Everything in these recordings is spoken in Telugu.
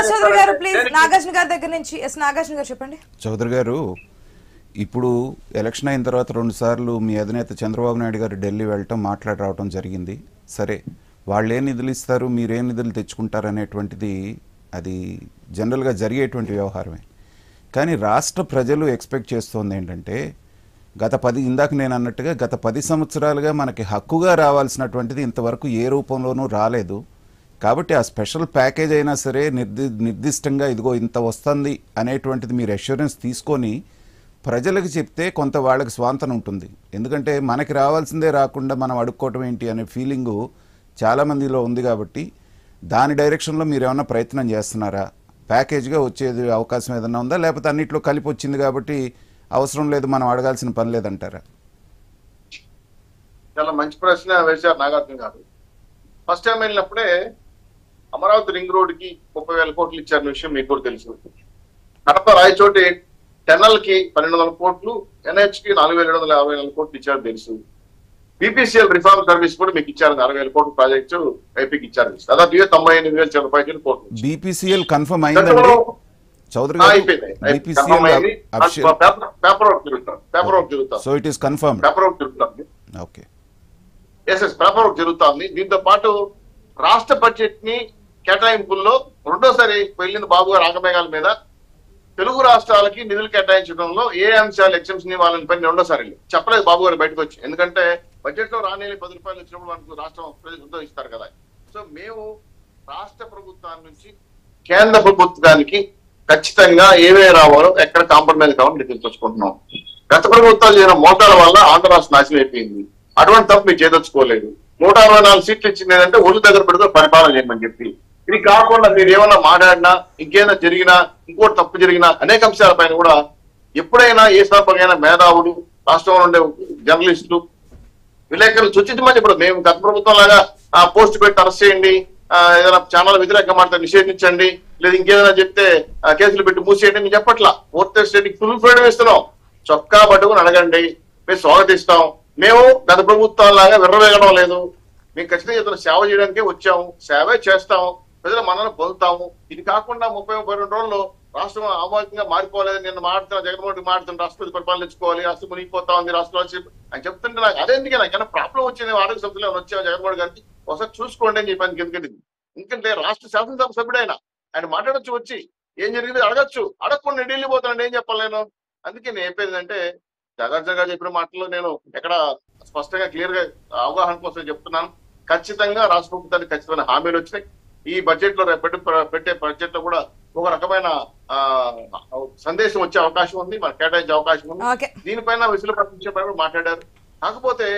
శ్రీనివాస్ చౌదరి గారు ప్లీజ్ నాగార్జున గారి దగ్గర నుంచి. ఎస్ నాగార్జున గారు చెప్పండి. చౌదరి గారు, ఇప్పుడు ఎలక్షన్ అయిన తర్వాత 2 సార్లు మీ అధినేత చంద్రబాబు నాయుడు గారు ఢిల్లీ వెళ్ళటం మాట్లాడి రావటం జరిగింది. సరే, వాళ్ళు ఏ నిధులు ఇస్తారు, మీరే నిధులు తెచ్చుకుంటారు అనేటువంటిది అది జనరల్గా జరిగేటువంటి వ్యవహారమే. కానీ రాష్ట్ర ప్రజలు ఎక్స్పెక్ట్ చేస్తోంది ఏంటంటే, ఇందాక నేను అన్నట్టుగా గత 10 సంవత్సరాలుగా మనకి హక్కుగా రావాల్సినటువంటిది ఇంతవరకు ఏ రూపంలోనూ రాలేదు. కాబట్టి ఆ స్పెషల్ ప్యాకేజ్ అయినా సరే నిర్దిష్టంగా ఇదిగో ఇంత వస్తుంది అనేటువంటిది మీరు అష్యూరెన్స్ తీసుకొని ప్రజలకు చెప్తే కొంత వాళ్ళకి స్వాంతన ఉంటుంది. ఎందుకంటే మనకి రావాల్సిందే రాకుండా మనం అడుక్కోవటం ఏంటి అనే ఫీలింగు చాలామందిలో ఉంది. కాబట్టి దాని డైరెక్షన్లో మీరు ఏమైనా ప్రయత్నం చేస్తున్నారా? ప్యాకేజ్గా వచ్చేది అవకాశం ఏదైనా ఉందా, లేకపోతే అన్నింటిలో కలిపి వచ్చింది కాబట్టి అవసరం లేదు, మనం అడగాల్సిన పని లేదంటారా? చాలా మంచి ప్రశ్న వేశారు నాగార్జున గారు. ఫస్ట్ టైం వెళ్ళినప్పుడే అమరావతి రింగ్ రోడ్డుకి 30,000 కోట్లు ఇచ్చారన్న విషయం మీకు కూడా తెలుసు. కడప రాయచోటి టెన్నల్కి 1,200 కోట్లు, ఎన్హెచ్కి 4,754 కోట్లు ఇచ్చారు తెలుసు. బీపీసీఎల్ రిఫార్మ్ సర్వీస్ కూడా మీకు ఇచ్చారు 60,000 కోట్లు ప్రాజెక్టు ఐపీకి ఇచ్చారు. దాదాపు 98,000 కోట్లు. బీపీసీఎల్ కన్ఫర్మ్ అయిందండి చౌదరి గారు? పేపర్ వర్క్ జరుగుతుంది. So it is confirm. Paper work జరుగుతుంది. ఓకే, పేపర్ వర్క్ జరుగుతుంది. దీంతో పాటు రాష్ట్ర బడ్జెట్ ని కేటాయింపుల్లో రెండోసారి వెళ్ళింది బాబు గారు ఆగమేఘాల మీద. తెలుగు రాష్ట్రాలకి నిధులు కేటాయించడంలో ఏ అంశాలు ఎగ్జామ్షన్ వాళ్ళని పని రెండోసారి చెప్పలేదు బాబు గారు బయటకు వచ్చి. ఎందుకంటే బడ్జెట్ లో రానేది 10 రూపాయలు వచ్చినప్పుడు మనకు రాష్ట్రం ప్రజలు ఇస్తారు కదా. సో మేము రాష్ట్ర ప్రభుత్వాన్ని నుంచి కేంద్ర ప్రభుత్వానికి ఖచ్చితంగా ఏవే రావాలో ఎక్కడ కాంప్రమైజ్ కావాలో నిధులు తెచ్చుకుంటున్నాం. గత ప్రభుత్వాలు చేసిన మోటార్ల వల్ల ఆంధ్ర రాష్ట్రం నాశనం అయిపోయింది. అటువంటి తప్పు మీరు చేదొచ్చుకోలేదు. 164 సీట్లు ఇచ్చింది ఏంటంటే ఒళ్ళు దగ్గర పెట్టుకుని పరిపాలన చేయమని చెప్పి. ఇది కాకుండా మీరు ఏమన్నా మాట్లాడినా, ఇంకేమైనా జరిగినా, ఇంకోటి తప్పు జరిగినా అనేక అంశాలపైన కూడా ఎప్పుడైనా ఏ సందర్భంగా మేధావులు, రాష్ట్రంలో ఉండే జర్నలిస్టులు, విలేకరులు సూచించమని ఇప్పుడు మేము గత ప్రభుత్వం లాగా పోస్ట్ పెట్టి అరెస్ట్ చేయండి, ఏదైనా ఛానల్ వ్యతిరేకంగా మాట్లాడి నిషేధించండి, లేదా ఇంకేదైనా చెప్తే కేసులు పెట్టి మూసేయండి అని చెప్పట్లా. ఫోర్త్ స్టేట్కి ఫుల్ ఫ్రీడమ్ ఇస్తున్నాం. చొక్కా పట్టుకుని అడగండి, మేము స్వాగతిస్తాం. మేము గత ప్రభుత్వం లాగా విర్రవేగడం లేదు. మేము ఖచ్చితంగా ఇతను సేవ చేయడానికే వచ్చాము, సేవే చేస్తాము, ప్రజల మనల్ని పొందుతాము. ఇది కాకుండా 30-32 రోజుల్లో రాష్ట్రం అమాయకంగా మారిపోలేదు. నేను మాట్లాడుతున్నా, జగన్మోహన్ రెడ్డి మాట్లాడుతున్నా, రాష్ట్రపతి పరిపాలన తెచ్చుకోవాలి, రాష్ట్రం మునిగిపోతా ఉంది, రాష్ట్రంలో అని చెప్తుంటే నాకు అదేందుకే నాకైనా ప్రాబ్లం వచ్చింది. ఆరోగ్య సభ్యులు వచ్చాము జగన్మోహన్ గారికి ఒకసారి చూసుకోండి అని చెప్పాను. ఎందుకంటే రాష్ట్ర శాసనసభ సభ్యుడైనా ఆయన మాట్లాడొచ్చు, వచ్చి ఏం జరిగింది అడగచ్చు. అడగకుండా ఢిల్లీ పోతానండి, ఏం చెప్పాలి నేను. అందుకే నేను చెప్పేది అంటే నాగార్జున గారు చెప్పిన మాటల్లో నేను ఎక్కడ స్పష్టంగా క్లియర్ గా అవగాహన కోసం చెప్తున్నాను. ఖచ్చితంగా రాష్ట్ర ప్రభుత్వానికి ఖచ్చితమైన హామీలు వచ్చినాయి. ఈ బడ్జెట్ లో పెట్టే బడ్జెట్ లో కూడా ఒక రకమైన సందేశం వచ్చే అవకాశం ఉంది, మనకు కేటాయించే అవకాశం ఉంది. దీనిపైన విసులుపట్టించే పైన మాట్లాడారు. కాకపోతే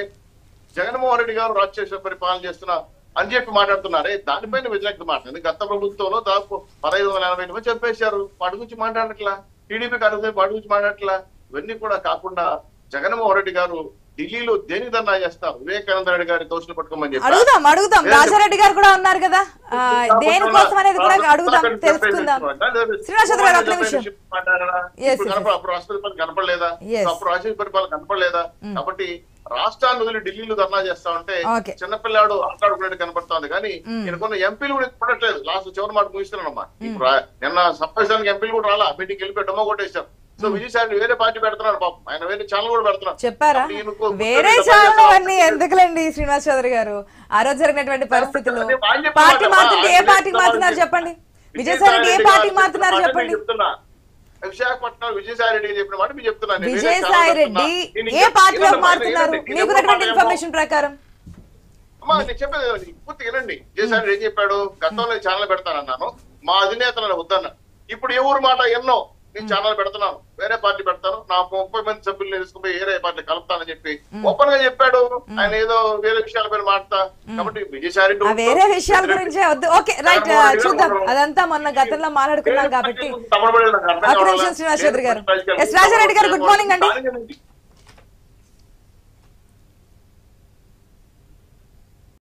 జగన్మోహన్ రెడ్డి గారు రాజశేఖర పరిపాలన చేస్తున్న అని చెప్పి మాట్లాడుతున్నారే, దానిపైన వ్యతిరేకత మాట్లాడింది. గత ప్రభుత్వంలో దాదాపు 1580 మంది చంపేశారు, వాటి గురించి మాట్లాడట్లా. టీడీపీకి అడుగుతాయి, వాటి గురించి మాట్లాడట్లా. ఇవన్నీ కూడా కాకుండా జగన్మోహన్ రెడ్డి గారు ఢిల్లీలో దేని ధర్నా చేస్తారు, వివేకానంద రెడ్డి గారి దోషులు పట్టుకోమని చెప్పి అడుగుదాం. రాజారెడ్డి గారు కూడా ఉన్నారు కదా, దేనికోసం అనేది కూడా అడుగుదాం, తెలుసుకుందాం. అప్పుడు రాష్ట్రపతి పరిపాలన కనపడలేదా? అప్పుడు రాజకీయ పరిపాలన కనపడలేదా? కాబట్టి రాష్ట్రాన్ని వదిలి ఢిల్లీలో ధర్నా చేస్తా ఉంటే చిన్నపిల్లాడు ఆటాడుకునేట్టు కనపడుతుంది. కానీ నేను కొన్ని ఎంపీలు కూడా పడట్లేదు. లాస్ట్ చివరి మాట ముగిస్తున్నానమ్మా. ఇప్పుడు నిన్న సప్రెసానికి ఎంపీలు కూడా రాలా, మీటింగ్ వెళ్ళిపోయి డొమ్మ కొట్టేశారు. సో విజయసాయి వేరే పార్టీ పెడుతున్నారు, పాపం ఆయన వేరే ఛానల్ కూడా పెడుతున్నారు. చెప్పారా వేరే ఛానల్ అవన్నీ ఎందుకులేండి శ్రీనివాస్ చౌదరి గారు? ఆ రోజు జరిగినటువంటి పరిస్థితులు పార్టీ మారుతుంటే ఏ పార్టీకి మారుతున్నారు చెప్పండి? విజయసాయి రెడ్డి ఏ పార్టీకి మారుతున్నారు చెప్పండి? విశాఖపట్నం విజయసాయి రెడ్డి చెప్పిన మాట మీరు చెప్తున్నాను. విజయసాయి రెడ్డి ఏ పార్టీలోకి మారుతున్నారు మీకున్నటువంటి ఇన్ఫర్మేషన్ ప్రకారం? అమ్మా నేను చెప్పేది పూర్తిగా వినండి. విజయసాయి రెడ్డి ఏం చెప్పాడు? గతంలో ఛానల్ పెడతానన్నాను, మా అధినేతలను వద్దన్నా. ఇప్పుడు ఏ ఊరు మాట ఎన్నో నేను ఛానల్ పెడుతున్నాను, వేరే పార్టీ పెడతాను, నా 30 మంది సభ్యులు తీసుకుపోయి వేరే పార్టీ కలుపుతానని చెప్పి ఓపెన్ గా చెప్పాడు. ఆయన ఏదో వేరే విషయాల పైన మాట్లాడతా. కాబట్టి విజయసాయి వేరే విషయాల గురించి వద్దు. ఓకే రైట్, చూద్దాం. అదంతా మొన్న గతంలో మాట్లాడుకున్నాం కాబట్టి. శ్రీనివాస్ చౌదరి గారు, రాజారెడ్డి గారు గుడ్ మార్నింగ్ అండి.